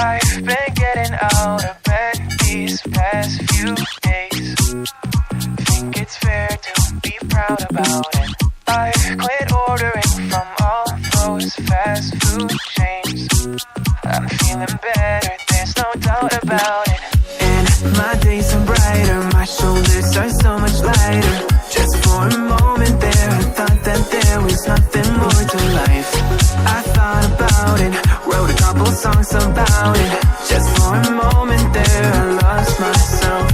I've been getting out of bed these past few days. Think it's fair to be proud about it. I've quit ordering from all those fast food chains. I'm feeling better, there's no doubt about it. And my days are brighter, my shoulders are so much lighter. Just for a moment there, I thought that there was nothing more to life. I thought about it, wrote a couple songs about it. Just for a moment there, I lost myself.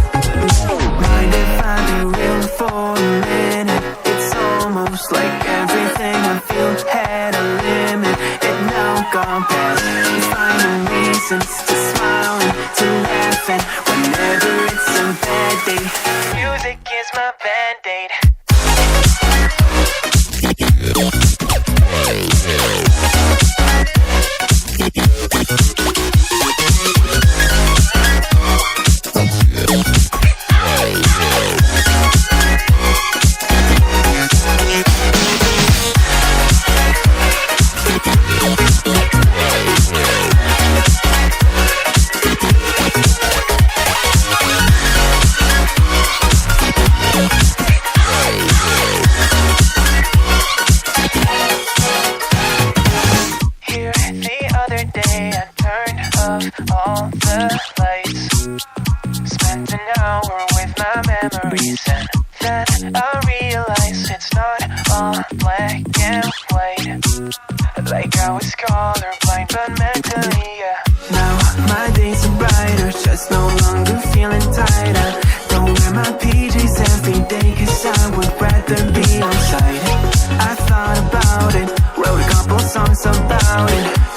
Mind if I be real for a minute? It's almost like everything I feel had a limit. It now gone past, finding reasons to smile and to laugh at whenever it's a bad day. Music is my band-aid. All the lights, spent an hour with my memories, and then I realized it's not all black and white. Like I was colorblind, but mentally, yeah. Now my days are brighter, just no longer feeling tired. I don't wear my PJs every day, cause I would rather be on site. I thought about it, wrote a couple songs about it.